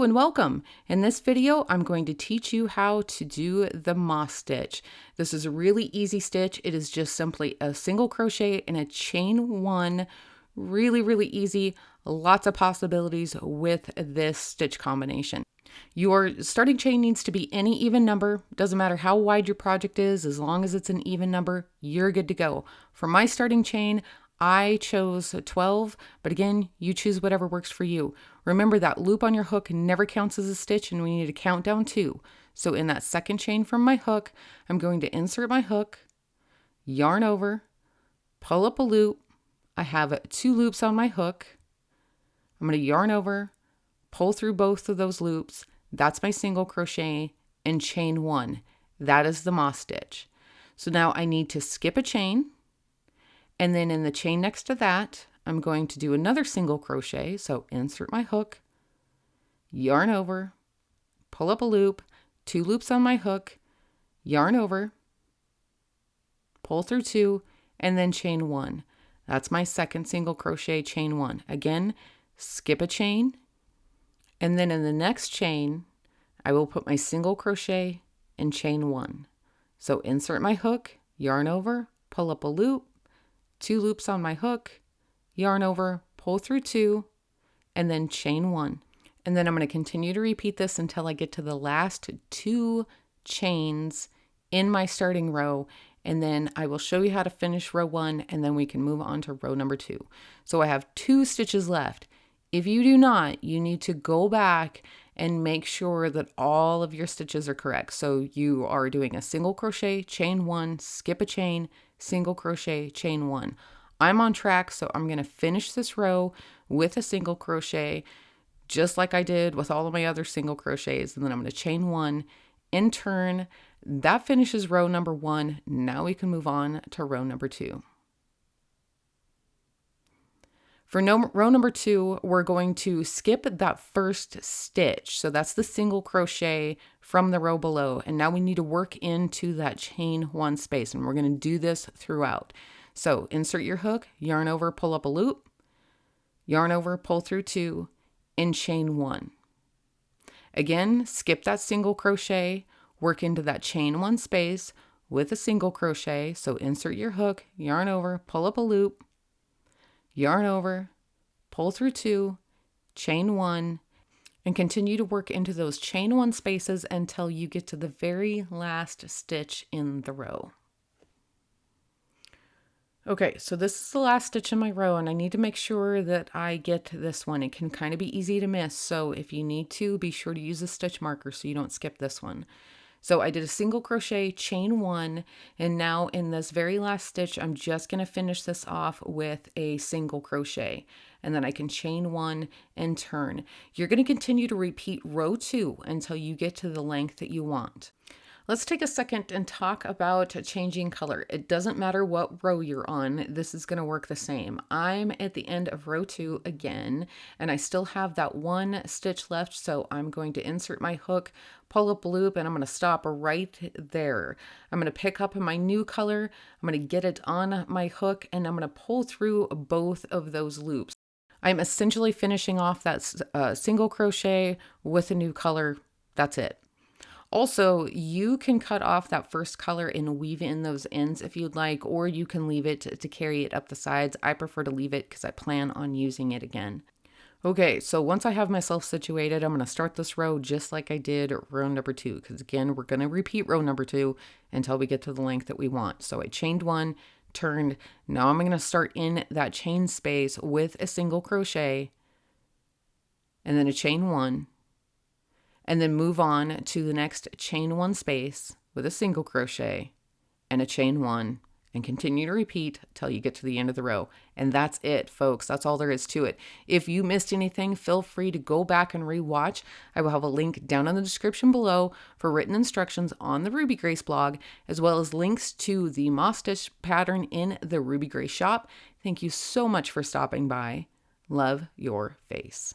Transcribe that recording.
and welcome. In this video, I'm going to teach you how to do the moss stitch. This is a really easy stitch. It is just simply a single crochet and a chain one. Really easy. Lots of possibilities with this stitch combination. Your starting chain needs to be any even number. Doesn't matter how wide your project is, as long as it's an even number, you're good to go. For my starting chain, I chose 12, but again, you choose whatever works for you. Remember that loop on your hook never counts as a stitch, and we need to count down 2. So in that second chain from my hook, I'm going to insert my hook, yarn over, pull up a loop. I have 2 loops on my hook. I'm going to yarn over, pull through both of those loops. That's my single crochet and chain 1. That is the moss stitch. So now I need to skip a chain. And then in the chain next to that, I'm going to do another single crochet. So insert my hook, yarn over, pull up a loop, 2 loops on my hook, yarn over, pull through 2, and then chain 1. That's my second single crochet, chain 1. Again, skip a chain, and then in the next chain, I will put my single crochet and chain 1. So insert my hook, yarn over, pull up a loop, 2 loops on my hook, yarn over, pull through 2, and then chain 1. And then I'm going to continue to repeat this until I get to the last 2 chains in my starting row, and then I will show you how to finish row 1, and then we can move on to row number 2. So I have 2 stitches left. If you do not, you need to go back and make sure that all of your stitches are correct. So you are doing a single crochet, chain 1, skip a chain, single crochet, chain 1. I'm on track, so I'm going to finish this row with a single crochet, just like I did with all of my other single crochets, and then I'm going to chain 1 in turn. That finishes row number 1. Now we can move on to row number 2. For row number 2, we're going to skip that first stitch. So that's the single crochet from the row below. And now we need to work into that chain 1 space. And we're going to do this throughout. So insert your hook, yarn over, pull up a loop, yarn over, pull through 2, and chain 1. Again, skip that single crochet, work into that chain 1 space with a single crochet. So insert your hook, yarn over, pull up a loop, yarn over, pull through 2, chain 1, and continue to work into those chain 1 spaces until you get to the very last stitch in the row. Okay, so this is the last stitch in my row, and I need to make sure that I get this one. It can kind of be easy to miss, so if you need to, be sure to use a stitch marker so you don't skip this one. So I did a single crochet, chain 1, and now in this very last stitch, I'm just going to finish this off with a single crochet, and then I can chain 1 and turn. You're going to continue to repeat row 2 until you get to the length that you want. Let's take a second and talk about changing color. It doesn't matter what row you're on, this is going to work the same. I'm at the end of row 2 again, and I still have that 1 stitch left, so I'm going to insert my hook, pull up a loop, and I'm going to stop right there. I'm going to pick up my new color, I'm going to get it on my hook, and I'm going to pull through both of those loops. I'm essentially finishing off that single crochet with a new color. That's it. Also, you can cut off that first color and weave in those ends if you'd like, or you can leave it to carry it up the sides. I prefer to leave it because I plan on using it again. Okay, so once I have myself situated, I'm going to start this row just like I did row number 2, because again, we're going to repeat row number 2 until we get to the length that we want. So I chained 1, turned. Now I'm going to start in that chain space with a single crochet, and then a chain 1. And then move on to the next chain 1 space with a single crochet and a chain 1, and continue to repeat till you get to the end of the row. And that's it, folks. That's all there is to it. If you missed anything, feel free to go back and rewatch. I will have a link down in the description below for written instructions on the Ruby Grace blog, as well as links to the moss stitch pattern in the Ruby Grace shop. Thank you so much for stopping by. Love your face.